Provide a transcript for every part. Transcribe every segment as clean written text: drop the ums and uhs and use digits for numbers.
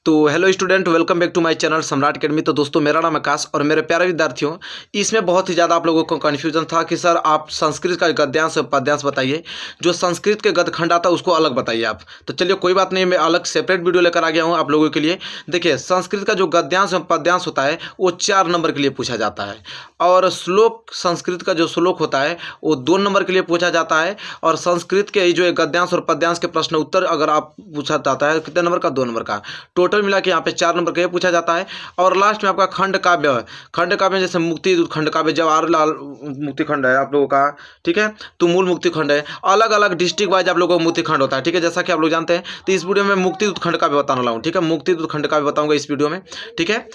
तो hello student, welcome back to my channel Samrat academy. तो दोस्तों, मेरा नाम आकाश और मेरे प्यारे विद्यार्थियों, इसमें बहुत ही ज़्यादा आप लोगों को कन्फ्यूजन था कि सर आप संस्कृत का गद्यांश पद्यांश बताइए, जो संस्कृत के गद्य खंड आता है उसको अलग बताइए आप। तो चलिए कोई बात नहीं, मैं अलग सेपरेट वीडियो लेकर आ गया हूँ आप लोगों के लिए। देखिए, संस्कृत का जो गद्यांश पद्यांश होता है वो 4 नंबर के लिए पूछा जाता है, और श्लोक संस्कृत का जो श्लोक होता है वो 2 नंबर के लिए पूछा जाता है। और संस्कृत के जो गद्यांश और पद्यांश के प्रश्न उत्तर अगर आप पूछा जाता है कितने नंबर का, 2 नंबर का। टोटल मिला के यहाँ पे 4 नंबर का ये पूछा जाता है। और लास्ट में आपका खंड काव्य है। खंड काव्य जैसे मुक्ति दूत खंड काव्य, जवाहरलाल मुक्ति खंड है आप लोगों का, ठीक है। तो मूल मुक्ति खंड है। अलग अलग डिस्ट्रिक्ट वाइज आप लोगों को मुक्ति खंड होता है, ठीक है, जैसा कि आप लोग जानते हैं। तो इस वीडियो में मुक्ति दूत खंड काव्य बताने वाला हूँ, ठीक है। मुक्ति दूत खंड काव्य बताऊंगा इस वीडियो में, ठीक है।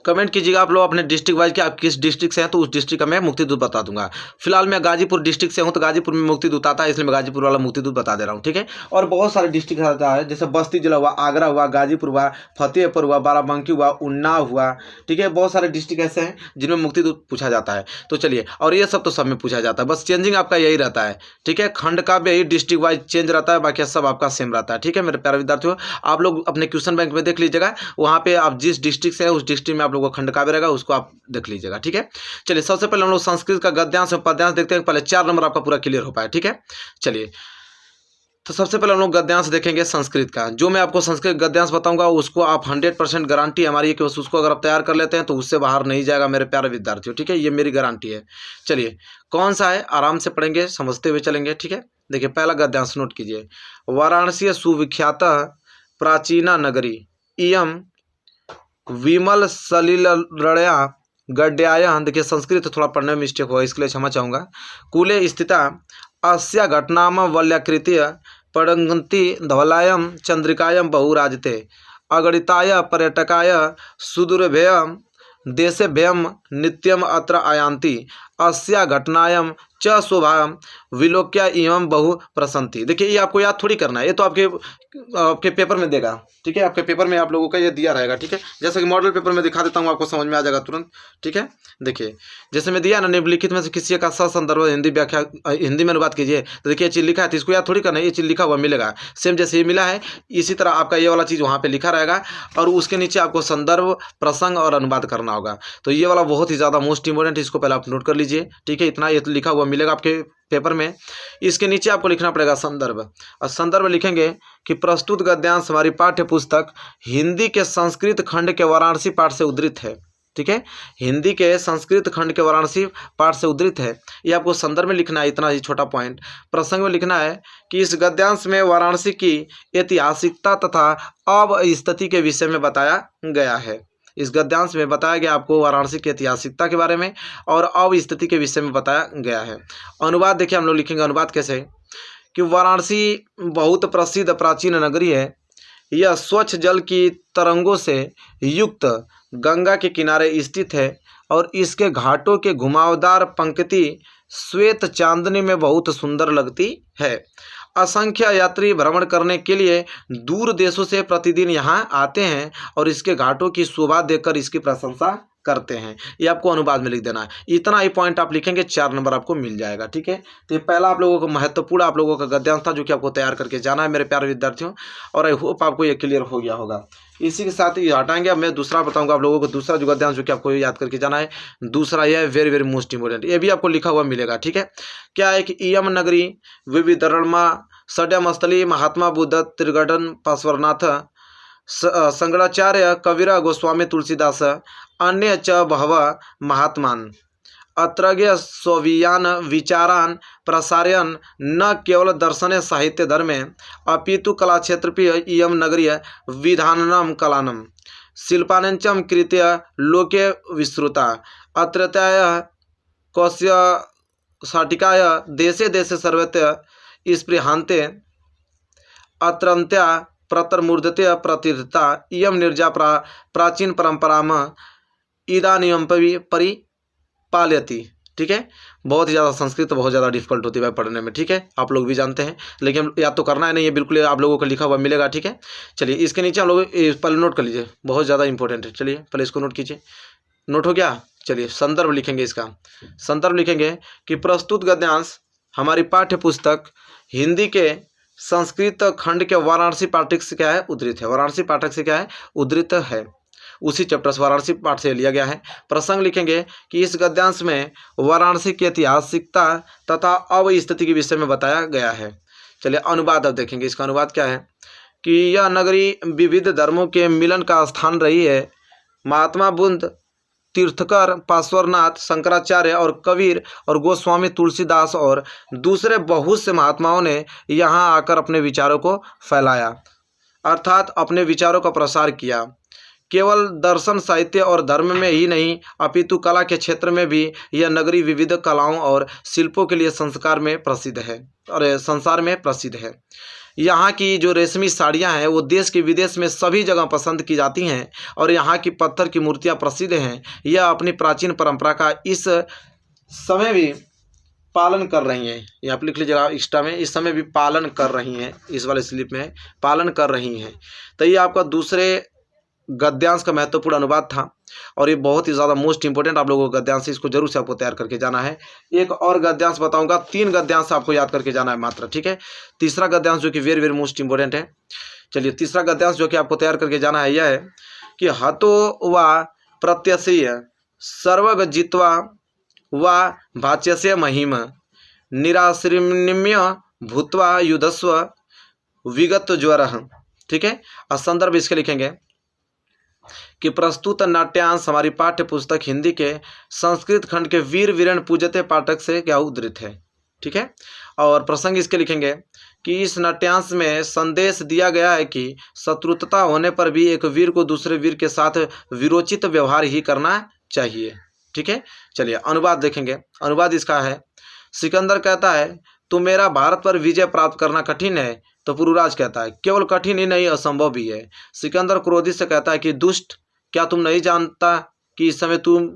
कमेंट कीजिएगा आप लोग अपने डिस्ट्रिक्ट वाइज कि आप किस डिस्ट्रिक्ट से हैं, तो उस डिस्ट्रिक्ट का मैं मुक्ति दूत बता दूंगा। फिलहाल मैं गाजीपुर डिस्ट्रिक्ट से हूं, तो गाजीपुर में मुक्ति दूत आता है, इसलिए मैं गाजीपुर वाला मुक्ति दूत बता दे रहा हूं, ठीक है। और बहुत सारे डिस्ट्रिक्ट आता है, जैसे बस्ती जिला हुआ, आगरा हुआ, गाजीपुर हुआ, फतेहपुर हुआ, बाराबंकी हुआ, उन्नाव हुआ, ठीक है। बहुत सारे डिस्ट्रिक्ट ऐसे हैं जिनमें मुक्ति दूत पूछा जाता है। तो चलिए, और ये सब तो सब में पूछा जाता है, बस चेंजिंग आपका यही रहता है, ठीक है। खंड का भी यही डिस्ट्रिक्ट वाइज चेंज रहता है, बाकी सब आपका सेम रहता है, ठीक है। मेरे प्यारे विद्यार्थियों, आप लोग अपने क्वेश्चन बैंक में देख लीजिएगा, वहाँ पे आप जिस डिस्ट्रिक्ट से है उस डिस्ट्रिक्ट में आप लोग को खंड काव्य रहेगा, उसको आप देख लीजिएगा, ठीक है। चलिए, सबसे पहले हम लोग संस्कृत का गद्यांश और पद्यांश देखते हैं, पहले 4 नंबर आपका पूरा क्लियर हो पाए, ठीक है। चलिए, तो सबसे पहले हम लोग गद्यांश देखेंगे संस्कृत का। जो मैं आपको संस्कृत गद्यांश बताऊंगा उसको आप 100% गारंटी हमारी है कि उसको अगर आप तैयार कर लेते हैं तो उससे बाहर नहीं जाएगा मेरे प्यारे विद्यार्थियों, ठीक है। ये मेरी गारंटी है। चलिए, कौन सा है, आराम से पढ़ेंगे, समझते हुए चलेंगे, ठीक है। देखिए, पहला गद्यांश नोट कीजिए। वाराणसी सुविख्यात प्राचीना नगरी इयम विमल सलिलया गड्याया। देखिए, संस्कृत थोड़ा पढ़ने में मिस्टेक हुआ, इसके लिए क्षमा चाहूँगा। कूले स्थिता अस्या घटनाम वल्याकृत्य पड़ंगंती धवलायम चंद्रिकायम बहुराजते अगणिताय पर्यटकाय सुदूरभ्यम देशेभ्यम नित्यम अत्र आयांति अस्या घटनायम च शोभायम विलोक्या इवं बहु प्रसन्ति। देखिए, ये आपको याद थोड़ी करना है, ये तो आपके पेपर में देगा, ठीक है। आपके पेपर में आप लोगों का ये दिया रहेगा, ठीक है। जैसे कि मॉडल पेपर में दिखा देता हूँ, आपको समझ में आ जाएगा तुरंत, ठीक है। देखिए, जैसे मैं दिया ना, निम्नलिखित में से किसी का संदर्भ हिंदी व्याख्या हिंदी में अनुवाद कीजिए। तो देखिए, ये चीज़ लिखा है, तो इसको याद थोड़ी करना है, ये चीज़ लिखा हुआ मिलेगा सेम जैसे ये मिला है, इसी तरह आपका ये वाला चीज़ वहाँ पर लिखा रहेगा, और उसके नीचे आपको संदर्भ, प्रसंग और अनुवाद करना होगा। तो ये वाला बहुत ही ज़्यादा मोस्ट इंपॉर्टेंट, इसको पहले आप नोट कर लीजिए, ठीक है। इतना ये लिखा हुआ मिलेगा आपके पेपर में। इसके नीचे आपको लिखना पड़ेगा संदर्भ, और संदर्भ लिखेंगे कि प्रस्तुत गद्यांश हमारी पाठ्य पुस्तक हिंदी के संस्कृत खंड के वाराणसी पाठ से उद्धृत है, ठीक है। हिंदी के संस्कृत खंड के वाराणसी पाठ से उद्धृत है, ये आपको संदर्भ में लिखना है, इतना ही छोटा पॉइंट। प्रसंग में लिखना है कि इस गद्यांश में वाराणसी की ऐतिहासिकता तथा अवस्थिति के विषय में बताया गया है। इस गद्यांश में बताया गया आपको वाराणसी की ऐतिहासिकता के बारे में और अवस्थिति के विषय में बताया गया है। अनुवाद देखिए, हम लोग लिखेंगे अनुवाद कैसे, कि वाराणसी बहुत प्रसिद्ध प्राचीन नगरी है। यह स्वच्छ जल की तरंगों से युक्त गंगा के किनारे स्थित है, और इसके घाटों के घुमावदार पंक्ति श्वेत चांदनी में बहुत सुंदर लगती है। असंख्य यात्री भ्रमण करने के लिए दूर देशों से प्रतिदिन यहाँ आते हैं और इसके घाटों की शोभा देखकर इसकी प्रशंसा करते हैं। ये आपको अनुवाद में लिख देना है। इतना ही पॉइंट आप लिखेंगे, 4 नंबर आपको मिल जाएगा, ठीक है। तो ये पहला आप लोगों को महत्वपूर्ण आप लोगों का गद्यांश था, जो कि आपको तैयार करके जाना है मेरे प्यारे विद्यार्थियों, और आई होप आपको ये क्लियर हो गया होगा। इसी के साथ ही हटाएंगे, अब मैं दूसरा बताऊंगा आप लोगों को, दूसरा जो गद्यांश जो कि आपको याद करके जाना है। दूसरा यह है वेरी वेरी मोस्ट इंपॉर्टेंट, ये भी आपको लिखा हुआ मिलेगा, ठीक है। क्या है कि इयम नगरी विविधर्मा षड्यमस्थली महात्मा बुद्ध त्रिगढ़ पार्श्वनाथ शंकराचार्य कविरा गोस्वामी तुलसीदास अन्य च बहव महात्मान अत्रज्ञ स्ववीयान विचारान प्रसारयन न केवल दर्शने साहित्य धर्मे अपितु कलाक्षेत्रपि इयम नगरीय विधानम कलानम शिल्पानंचम कृत्य लोके विश्रुता अत्रत्याय कौश्य शाटिकाय देशे देशे सर्वत्र स्पृहान्ते अत्रन्त्या प्रतर्मूर्धते प्रतिष्ठिता इयम निर्जा प्राचीन परंपराम इदानीम परिपालयति, ठीक है। बहुत ही ज़्यादा संस्कृत बहुत ज़्यादा डिफिकल्ट होती है पढ़ने में, ठीक है, आप लोग भी जानते हैं, लेकिन याद तो करना है नहीं, ये बिल्कुल आप लोगों को लिखा हुआ मिलेगा, ठीक है। चलिए, इसके नीचे हम लोग पहले नोट कर लीजिए, बहुत ज़्यादा इंपॉर्टेंट है। चलिए, पहले इसको नोट कीजिए, नोट हो गया। चलिए, संदर्भ लिखेंगे, इसका संदर्भ लिखेंगे कि प्रस्तुत गद्यांश हमारी पाठ्य पुस्तक हिंदी के संस्कृत खंड के वाराणसी पाठक से क्या है उद्धृत है, वाराणसी पाठक से क्या है उद्धृत है, उसी चैप्टर से वाराणसी पाठ से लिया गया है। प्रसंग लिखेंगे कि इस गद्यांश में वाराणसी की ऐतिहासिकता तथा अवस्थिति के विषय में बताया गया है। चलिए अनुवाद अब देखेंगे, इसका अनुवाद क्या है कि यह नगरी विविध धर्मों के मिलन का स्थान रही है। महात्मा बुद्ध, तीर्थकर, पार्श्वनाथ, शंकराचार्य और कबीर और गोस्वामी तुलसीदास और दूसरे बहुत से महात्माओं ने यहाँ आकर अपने विचारों को फैलाया, अर्थात अपने विचारों का प्रसार किया। केवल दर्शन, साहित्य और धर्म में ही नहीं अपितु कला के क्षेत्र में भी यह नगरी विविध कलाओं और शिल्पों के लिए संस्कार में प्रसिद्ध है और संसार में प्रसिद्ध है। यहाँ की जो रेशमी साड़ियाँ हैं वो देश के विदेश में सभी जगह पसंद की जाती हैं और यहाँ की पत्थर की मूर्तियाँ प्रसिद्ध हैं। यह अपनी प्राचीन परंपरा का इस समय भी पालन कर रही हैं। यहाँ पर लिख लीजिएगा एक्स्ट्रा में, इस समय भी पालन कर रही हैं, इस वाले स्लिप में पालन कर रही हैं। तो ये आपका दूसरे गद्यांश का महत्वपूर्ण अनुवाद था और ये बहुत ही ज़्यादा मोस्ट इंपोर्टेंट आप लोगों को गद्यांश है, इसको जरूर से आपको तैयार करके जाना है। एक और गद्यांश बताऊंगा, 3 गद्यांश आपको याद करके जाना है मात्र, ठीक है। तीसरा गद्यांश जो कि वेरी वेरी मोस्ट इंपोर्टेंट है। चलिए तीसरा गद्यांश जो कि आपको तैयार करके जाना है यह है कि हतो व प्रत्यसीय सर्वग जित्वा व भाच्यस्य महिम निराश्रिम्य भूत्वा युधस्व विगत ज्वरः, ठीक है। और संदर्भ इसके लिखेंगे कि प्रस्तुत नाट्यांश हमारी पाठ्य पुस्तक हिंदी के संस्कृत खंड के वीर वीरेण पूजते पाठक से क्या उद्धृत है, ठीक है। और प्रसंग इसके लिखेंगे कि इस नाट्यांश में संदेश दिया गया है कि शत्रुता होने पर भी एक वीर को दूसरे वीर के साथ वीरोचित व्यवहार ही करना चाहिए, ठीक है। चलिए अनुवाद देखेंगे, अनुवाद इसका है। सिकंदर कहता है तो मेरा भारत पर विजय प्राप्त करना कठिन है, तो पुरुराज कहता है केवल कठिन ही नहीं असंभव भी है। सिकंदर क्रोधित से कहता है कि दुष्ट, क्या तुम नहीं जानता कि इस समय तुम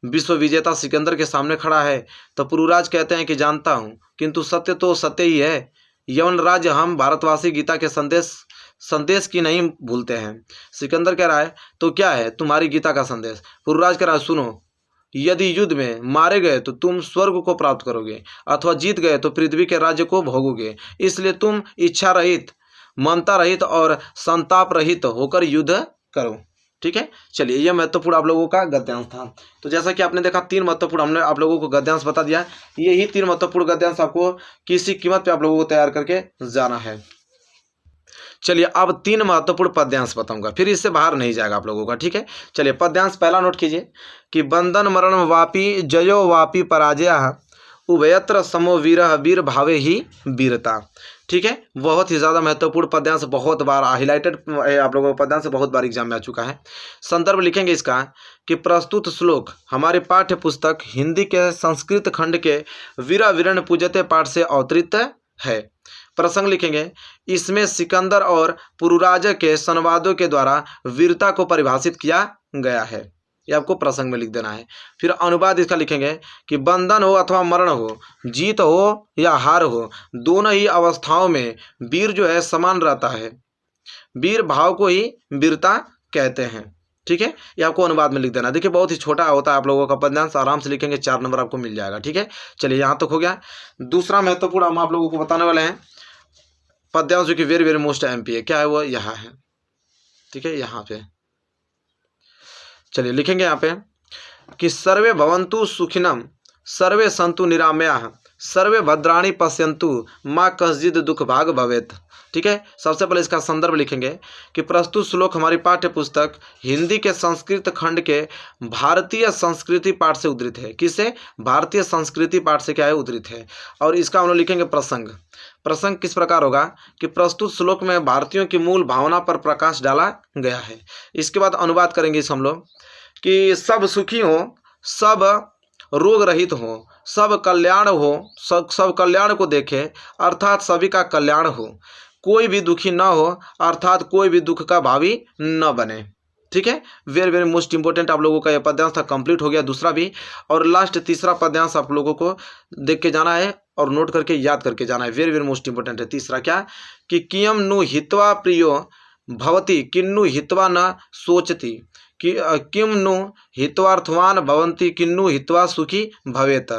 विश्व विजेता सिकंदर के सामने खड़ा है। तो पुरुराज कहते हैं कि जानता हूँ, किंतु सत्य तो सत्य ही है। यवन राज्य हम भारतवासी गीता के संदेश की नहीं भूलते हैं। सिकंदर कह रहा है तो क्या है तुम्हारी गीता का संदेश। पुरुराज कह रहा है सुनो, यदि युद्ध में मारे गए तो तुम स्वर्ग को प्राप्त करोगे अथवा जीत गए तो पृथ्वी के राज्य को भोगोगे, इसलिए तुम इच्छा रहित, ममता रहित और संताप रहित होकर युद्ध करो, ठीक है। चलिए यह महत्वपूर्ण आप लोगों का गद्यांश था। तो जैसा कि आपने देखा 3 महत्वपूर्ण हमने आप लोगों को गद्यांश बता दिया। यही 3 महत्वपूर्ण गद्यांश आपको किसी कीमत पे आप लोगों को तैयार करके जाना है। चलिए अब 3 महत्वपूर्ण पद्यांश बताऊंगा, फिर इससे बाहर नहीं जाएगा आप लोगों का, ठीक है। चलिए पद्यांश पहला नोट कीजिए कि बंधन मरण वापी जयो वापी पराजय उभयत्र समो वीरः वीर भावे ही वीरता, ठीक है। बहुत ही ज़्यादा महत्वपूर्ण पद्यांश, बहुत बार हाईलाइटेड आप लोगों का पद्यांश बहुत बार एग्जाम में आ चुका है। संदर्भ लिखेंगे इसका कि प्रस्तुत श्लोक हमारे पाठ्य पुस्तक हिंदी के संस्कृत खंड के वीरा वीरण पूजते पाठ से अवतरित है। प्रसंग लिखेंगे इसमें सिकंदर और पुरुराज के संवादों के द्वारा वीरता को परिभाषित किया गया है। ये आपको प्रसंग में लिख देना है। फिर अनुवाद इसका लिखेंगे कि बंधन हो अथवा मरण हो, जीत हो या हार हो, दोनों ही अवस्थाओं में वीर जो है समान रहता है। वीर भाव को ही वीरता कहते हैं, ठीक है। ये आपको अनुवाद में लिख देना। देखिए बहुत ही छोटा होता है आप लोगों का पद्यांश, आराम से लिखेंगे 4 नंबर आपको मिल जाएगा, ठीक है। चलिए यहाँ तक हो गया। दूसरा महत्वपूर्ण हम आप लोगों को बताने वाले हैं पद्यांश जो कि वेरी वेरी मोस्ट एमपी है। क्या है वो, यहाँ है, ठीक है, यहाँ पे। चलिए लिखेंगे यहाँ पे कि सर्वे भवन्तु सुखिनम सर्वे सन्तु निरामयाः सर्वे भद्राणि पश्यन्तु माँ कश्चित् दुख भाग भवेत्, ठीक है। सबसे पहले इसका संदर्भ लिखेंगे कि प्रस्तुत श्लोक हमारी पाठ्य पुस्तक हिंदी के संस्कृत खंड के भारतीय संस्कृति पाठ से उद्धृत है। किससे, भारतीय संस्कृति पाठ से क्या है उद्धृत है। और इसका हम लोग लिखेंगे प्रसंग। प्रसंग किस प्रकार होगा कि प्रस्तुत श्लोक में भारतीयों की मूल भावना पर प्रकाश डाला गया है। इसके बाद अनुवाद करेंगे इस हम लोग कि सब सुखी हो, सब रोग रहित हो, सब कल्याण हो, सब कल्याण को देखे अर्थात सभी का कल्याण हो, कोई भी दुखी न हो अर्थात कोई भी दुख का भावी न बने, ठीक है। वेरी वेरी मोस्ट इंपोर्टेंट आप लोगों का यह पद्यांश था, कंप्लीट हो गया दूसरा भी। और लास्ट तीसरा पद्यांश आप लोगों को देख के जाना है और नोट करके याद करके जाना है। वेरी वेरी मोस्ट इंपोर्टेंट है तीसरा, क्या कि कियम नु हित्वा प्रियो भवति किन्नु हित्वा न सोचती, किम नु हित्वार्थवान भवन्ति किन्नु हित्वा सुखी भवेत।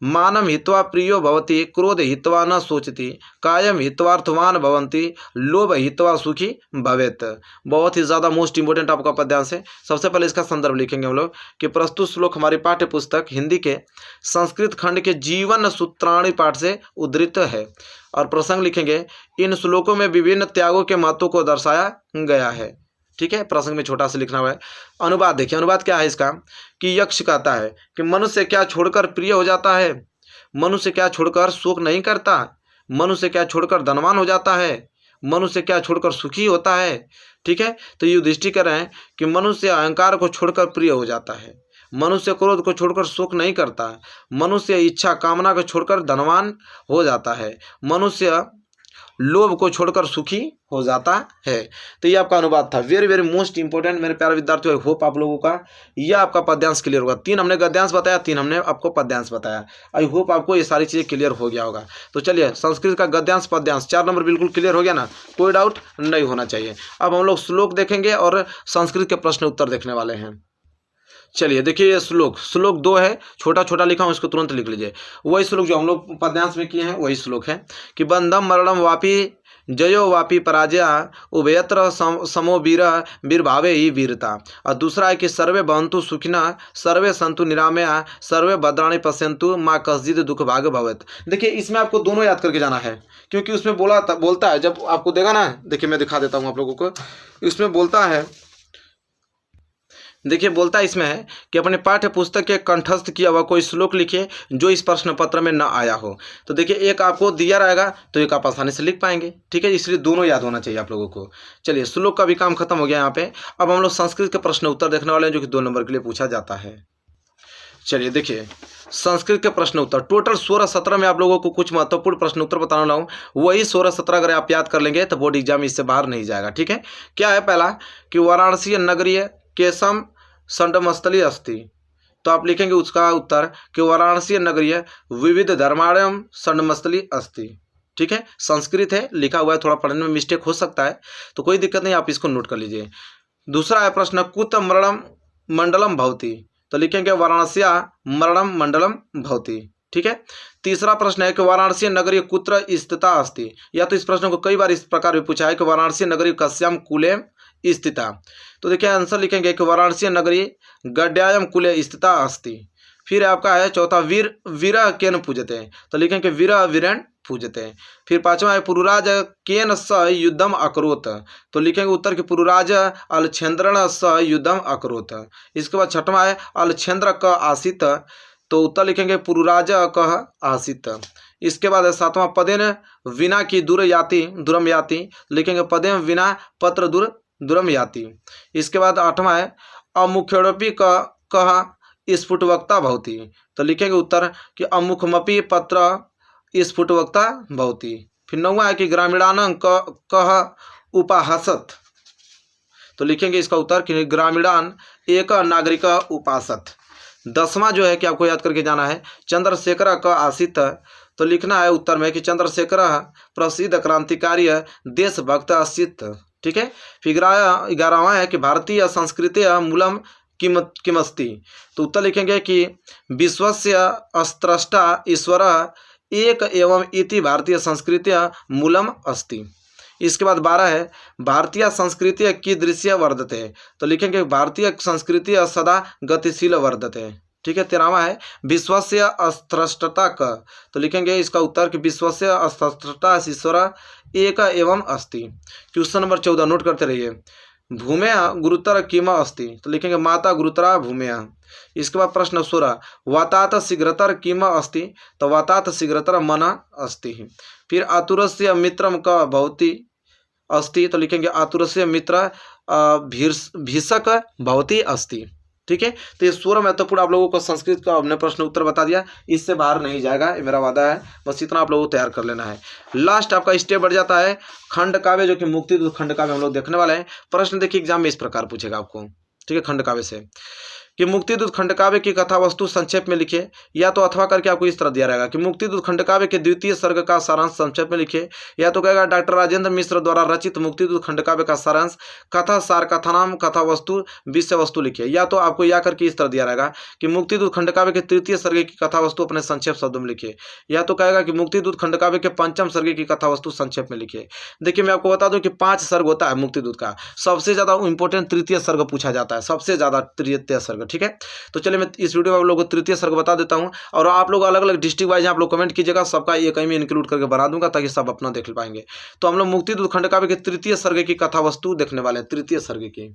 मानम हित्वा प्रियो भवति क्रोध हित्वा न सोचति कायम हित्वार्थवान भवन्ति लोभ हित्वा सुखी भवेत। बहुत ही ज़्यादा मोस्ट इंपोर्टेंट आपका पद्यांश है। सबसे पहले इसका संदर्भ लिखेंगे हम लोग कि प्रस्तुत श्लोक हमारी पाठ्य पुस्तक हिंदी के संस्कृत खंड के जीवन सूत्राणी पाठ से उद्धृत है। और प्रसंग लिखेंगे इन श्लोकों में विभिन्न त्यागों के महत्व को दर्शाया गया है। ठीक है, प्रसंग में छोटा सा लिखना हुआ है। अनुवाद देखिए, अनुवाद क्या है इसका कि यक्ष कहता है कि मनुष्य क्या छोड़कर प्रिय हो जाता है, मनुष्य क्या छोड़कर शोक नहीं करता, मनुष्य क्या छोड़कर धनवान हो जाता है, मनुष्य क्या छोड़कर सुखी होता है। ठीक है, तो युधिष्ठिर कह रहे हैं कि मनुष्य अहंकार को छोड़कर प्रिय हो जाता है, मनुष्य क्रोध को छोड़कर शोक नहीं करता, मनुष्य इच्छा कामना को छोड़कर धनवान हो जाता है, मनुष्य लोभ को छोड़कर सुखी हो जाता है। तो ये आपका अनुवाद था। वेरी वेरी मोस्ट इंपोर्टेंट मेरे प्यारे विद्यार्थियों, आई होप आप लोगों का यह आपका पद्यांश क्लियर होगा। 3 हमने गद्यांश बताया, 3 हमने आपको पद्यांश बताया। आई होप आपको ये सारी चीज़ें क्लियर हो गया होगा। तो चलिए, संस्कृत का गद्यांश पद्यांश 4 नंबर बिल्कुल क्लियर हो गया ना, कोई डाउट नहीं होना चाहिए। अब हम लोग श्लोक देखेंगे और संस्कृत के प्रश्न उत्तर देखने वाले हैं। चलिए देखिए, ये श्लोक 2 है, छोटा छोटा लिखा हूँ, इसको तुरंत लिख लीजिए। वही श्लोक जो हम लोग पद्यांश में किए हैं वही श्लोक है कि बंधम मरणम वापी जयो वापी पराजया उभयत्र समो वीर भावे ही वीरता। और दूसरा है कि सर्वे भवन्तु सुखिना सर्वे संतु निरामया सर्वे भद्राणि पश्यन्तु माँ कश्चित् दुख भाग भवेत्। देखिए, इसमें आपको दोनों याद करके जाना है, क्योंकि उसमें बोलता है, जब आपको देगा ना, देखिए मैं दिखा देता हूँ आप लोगों को। इसमें बोलता है, देखिए बोलता है इसमें है कि अपने पाठ्य पुस्तक के कंठस्थ किया हुआ कोई श्लोक लिखिए जो इस प्रश्न पत्र में न आया हो। तो देखिए, एक आपको दिया रहेगा तो एक आप आसानी से लिख पाएंगे। ठीक है, इसलिए दोनों याद होना चाहिए आप लोगों को। चलिए, श्लोक का भी काम खत्म हो गया यहाँ पे। अब हम लोग संस्कृत के प्रश्न उत्तर देखने वाले हैं, जो कि 2 नंबर के लिए पूछा जाता है। चलिए देखिए, संस्कृत के प्रश्न उत्तर टोटल 16-17 में आप लोगों को कुछ महत्वपूर्ण प्रश्न उत्तर बताने वाला हूँ। वही 16-17 अगर आप याद कर लेंगे तो बोर्ड एग्जाम इससे बाहर नहीं जाएगा। ठीक है, क्या है पहला कि वाराणसी नगरीय केशम संडमस्थली अस्ति। तो आप लिखेंगे उसका उत्तर कि वाराणसी नगरीय विविध धर्माणम संडमस्थली अस्ति। ठीक है, संस्कृत है, लिखा हुआ है, थोड़ा पढ़ने में मिस्टेक हो सकता है, तो कोई दिक्कत नहीं, आप इसको नोट कर लीजिए। दूसरा है प्रश्न कुत मरणम मंडलम भवति। तो लिखेंगे वाराणसी मरणम मंडलम भवति। ठीक है, तीसरा प्रश्न है कि वाराणसी नगरी कुत्र स्थिता अस्ति। या तो इस प्रश्न को कई बार इस प्रकार भी पूछा है कि वाराणसी नगरी कस्याम कुले स्थिता। तो देखिए आंसर लिखेंगे कि वाराणसी नगरी गड्यायम कुले स्थिता अस्ति। फिर आपका है चौथा वीर केन पूजते। तो लिखेंगे वीरेण पूजते। फिर पांचवा है पुरुराज केन स युद्धम अकरोत। तो लिखेंगे उत्तर कि पुरुराज अलछेन्द्रण स युद्धम अकरोत। इसके बाद छठवां है अलछेन्द्र क आसित। तो उत्तर लिखेंगे पुरुराज कह आसित। इसके बाद सातवां पदेन विना की दूरम याति। लिखेंगे पदेन विना पत्र दूरम याति। इसके बाद आठवां है अमुख्योपि कह स्फुटवक्ता भवति। तो लिखेंगे उत्तर कि अमुखमपि पत्र स्फुटवक्ता भवति। फिर नौवां है कि ग्रामीणान कह उपाहसत। तो लिखेंगे इसका उत्तर कि ग्रामीणान एक नागरिक उपासत। 10वां जो है कि आपको याद करके जाना है चंद्रशेखर का आसित। तो लिखना है उत्तर में कि चंद्रशेखर प्रसिद्ध क्रांतिकारी देशभक्त आसित। ठीक है, फिर 11वां है कि भारतीय संस्कृति मूलम किमस्ति। तो उत्तर लिखेंगे कि विश्वस्य स्रष्टा ईश्वर एक एवं इति भारतीय संस्कृति मूलम अस्ति। इसके बाद 12 है भारतीय संस्कृति कीदृश्य वर्धते। तो लिखेंगे भारतीय संस्कृति सदा गतिशील वर्धते। ठीक है, 13वां है विश्वस्य अस्त्रष्टता क। तो लिखेंगे इसका उत्तर कि विश्वस्य अस्त्रष्टा ईश्वर एक एवं अस्ति। क्वेश्चन नंबर 14 नोट करते रहिए। भूमेया गुरुतर किम अस्ति। तो लिखेंगे माता गुरुतरा भूमेया। इसके बाद प्रश्न 16 वातात शीघ्रतर किम अस्ति। तो वातात शीघ्रतर मन अस्ति। फिर आतुरस्य मित्रम क भवति अस्ति। तो लिखेंगे आतुरस्य मित्र भीषक भवति अस्ति। ठीक है, तो ये 16 महत्वपूर्ण आप लोगों को संस्कृत का हमने प्रश्न उत्तर बता दिया, इससे बाहर नहीं जाएगा, ये मेरा वादा है। बस इतना आप लोगों को तैयार कर लेना है। लास्ट आपका स्टेप बढ़ जाता है खंड काव्य, जो कि मुक्तिदूत खंड काव्य हम लोग देखने वाले हैं। प्रश्न देखिए एग्जाम में इस प्रकार पूछेगा आपको। ठीक है, खंड काव्य से कि मुक्ति दूत खंडकाव्य की कथा वस्तु संक्षेप में लिखे, या तो अथवा करके आपको इस तरह दिया रहेगा कि मुक्ति दूत खंडकाव्य के द्वितीय सर्ग का सारांश संक्षेप में लिखे, या तो कहेगा डॉक्टर राजेंद्र मिश्र द्वारा रचित मुक्ति दूत खंडकाव्य का सारांश कथा सार कथानाम कथा वस्तु विषय वस्तु लिखे, या तो आपको या करके इस तरह दिया रहेगा कि मुक्ति दूत खंडकाव्य के तृतीय सर्ग की कथा वस्तु अपने संक्षेप शब्दों में लिखे, या तो कहेगा कि मुक्ति दूत खंडकाव्य के पंचम सर्ग की कथा वस्तु संक्षेप में लिखे। देखिए मैं आपको बता दूं कि 5 सर्ग होता है मुक्ति दूत का, सबसे ज्यादा इंपॉर्टेंट तृतीय सर्ग पूछा जाता है, सबसे ज्यादा तृतीय सर्ग। ठीक है, तो चलिए मैं इस वीडियो में आप लोगों को तृतीय सर्ग बता देता हूं, और आप लोग अलग अलग डिस्ट्रिक्ट वाइज आप लोग कमेंट कीजिएगा, सबका एक में इंक्लूड करके बना दूंगा ताकि सब अपना देख पाएंगे। तो हम लोग मुक्ति दूत खंडकाव्य के तृतीय सर्ग की कथा वस्तु देखने वाले हैं, तृतीय सर्ग की।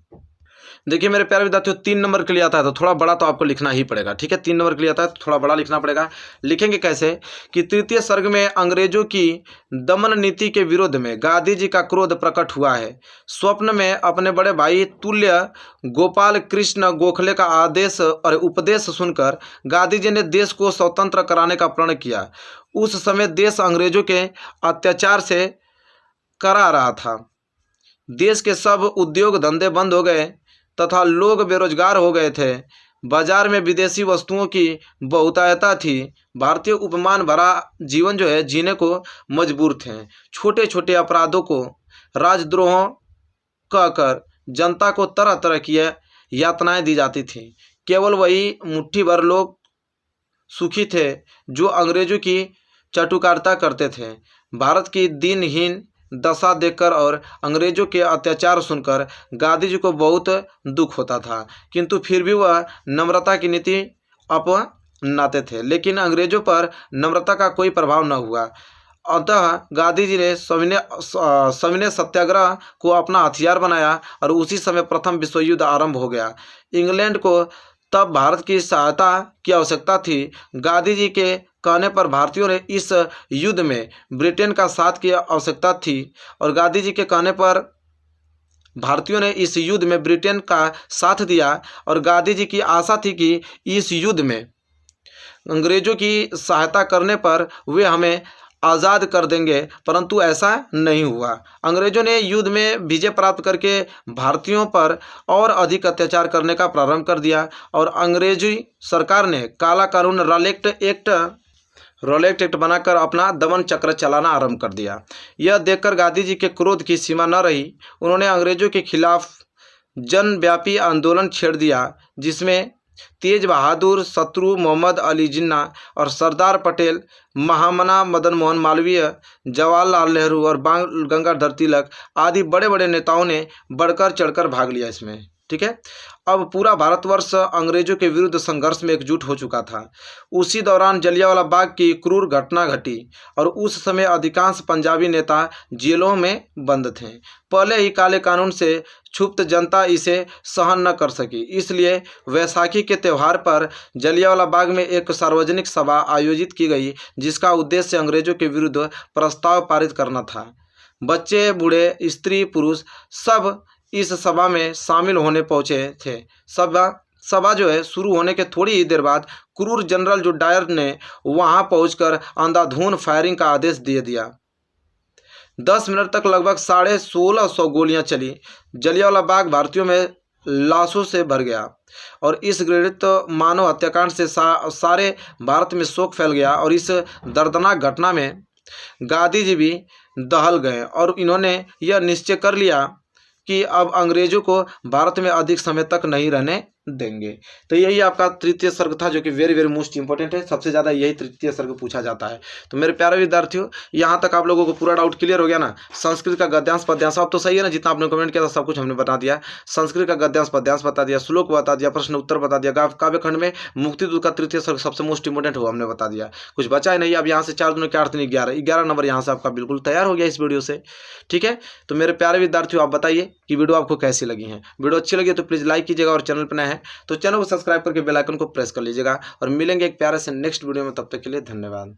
देखिए मेरे प्यारे विद्यार्थियों, 3 नंबर के लिए आता है तो थोड़ा बड़ा तो आपको लिखना ही पड़ेगा। ठीक है, 3 नंबर के लिए आता है तो थोड़ा बड़ा लिखना पड़ेगा। लिखेंगे कैसे कि तृतीय सर्ग में अंग्रेजों की दमन नीति के विरोध में गांधी जी का क्रोध प्रकट हुआ है। स्वप्न में अपने बड़े भाई तुल्य गोपाल कृष्ण गोखले का आदेश और उपदेश सुनकर गांधी जी ने देश को स्वतंत्र कराने का प्रण किया। उस समय देश अंग्रेजों के अत्याचार से करा रहा था। देश के सब उद्योग धंधे बंद हो गए तथा लोग बेरोजगार हो गए थे। बाजार में विदेशी वस्तुओं की बहुतायता थी। भारतीय उपमान भरा जीवन जो है जीने को मजबूर थे। छोटे छोटे अपराधों को राजद्रोह कहकर जनता को तरह तरह की यातनाएं दी जाती थी। केवल वही मुट्ठी भर लोग सुखी थे जो अंग्रेजों की चटुकारिता करते थे। भारत की दीनहीन दशा देखकर और अंग्रेजों के अत्याचार सुनकर गांधी जी को बहुत दुख होता था, किंतु फिर भी वह नम्रता की नीति अपनाते थे। लेकिन अंग्रेजों पर नम्रता का कोई प्रभाव न हुआ। अतः गांधी जी ने सविनय सत्याग्रह को अपना हथियार बनाया और उसी समय प्रथम विश्व युद्ध आरंभ हो गया। इंग्लैंड को तब भारत की सहायता की आवश्यकता थी। गांधी जी के कहने पर भारतीयों ने इस युद्ध में ब्रिटेन का साथ की आवश्यकता थी, और गांधी जी के कहने पर भारतीयों ने इस युद्ध में ब्रिटेन का साथ दिया, और गांधी जी की आशा थी कि इस युद्ध में अंग्रेजों की सहायता करने पर वे हमें आज़ाद कर देंगे, परंतु ऐसा नहीं हुआ। अंग्रेजों ने युद्ध में विजय प्राप्त करके भारतीयों पर और अधिक अत्याचार करने का प्रारंभ कर दिया, और अंग्रेजी सरकार ने काला कानून रॉलेट एक्ट बनाकर अपना दमन चक्र चलाना आरंभ कर दिया। यह देखकर गांधी जी के क्रोध की सीमा न रही। उन्होंने अंग्रेजों के खिलाफ जनव्यापी आंदोलन छेड़ दिया, जिसमें तेज बहादुर, शत्रु मोहम्मद अली जिन्ना और सरदार पटेल, महामना मदन मोहन मालवीय, जवाहरलाल नेहरू और बाल गंगाधर तिलक आदि बड़े बड़े नेताओं ने बढ़कर चढ़कर भाग लिया इसमें। ठीक है, अब पूरा भारतवर्ष अंग्रेजों के विरुद्ध संघर्ष में एकजुट हो चुका था। उसी दौरान जलियांवाला बाग की क्रूर घटना घटी, और उस समय अधिकांश पंजाबी नेता जेलों में बंद थे। पहले ही काले कानून से क्षुब्ध जनता इसे सहन न कर सकी, इसलिए वैसाखी के त्यौहार पर जलियांवाला बाग में एक सार्वजनिक सभा आयोजित की गई, जिसका उद्देश्य अंग्रेजों के विरुद्ध प्रस्ताव पारित करना था। बच्चे, बूढ़े, स्त्री, पुरुष सब इस सभा में शामिल होने पहुंचे थे। सभा जो है शुरू होने के थोड़ी ही देर बाद क्रूर जनरल जो डायर ने वहां पहुंचकर अंधाधुंध फायरिंग का आदेश दे दिया। 10 मिनट तक लगभग 1650 गोलियां चली। जलियांवाला बाग भारतीयों में लाशों से भर गया, और इस घृणित मानव हत्याकांड से सारे भारत में शोक फैल गया। और इस दर्दनाक घटना में गांधी जी भी दहल गए, और इन्होंने यह निश्चय कर लिया कि अब अंग्रेजों को भारत में अधिक समय तक नहीं रहने देंगे। तो यही आपका तृतीय सर्ग था, जो कि वेरी वेरी मोस्ट इंपॉर्टेंट है। सबसे ज़्यादा यही तृतीय सर्ग पूछा जाता है। तो मेरे प्यारे विद्यार्थियों, यहाँ तक आप लोगों को पूरा डाउट क्लियर हो गया ना। संस्कृत का गद्यांश पद्यांश अब तो सही है ना, जितना आपने कमेंट किया था सब कुछ हमने बता दिया। संस्कृत का गद्यांश पद्यांश बता दिया, श्लोक बता दिया, प्रश्न उत्तर बता दिया, काव्य खंड में मुक्ति दूत का तृतीय सर्ग सबसे मोस्ट इंपॉर्टेंट हुआ हमने बता दिया। कुछ बचा ही नहीं। अब यहाँ से 4 दूनी 8 तीन 11 नंबर यहाँ से आपका बिल्कुल तैयार हो गया इस वीडियो से। ठीक है, तो मेरे प्यारे विद्यार्थियों, आप बताइए कि वीडियो आपको कैसी लगी है। वीडियो अच्छी लगी तो प्लीज़ लाइक कीजिएगा, और चैनल पर नया है तो चैनल को सब्सक्राइब करके बेल आइकन को प्रेस कर लीजिएगा। और मिलेंगे एक प्यारे से नेक्स्ट वीडियो में, तब तक के लिए धन्यवाद।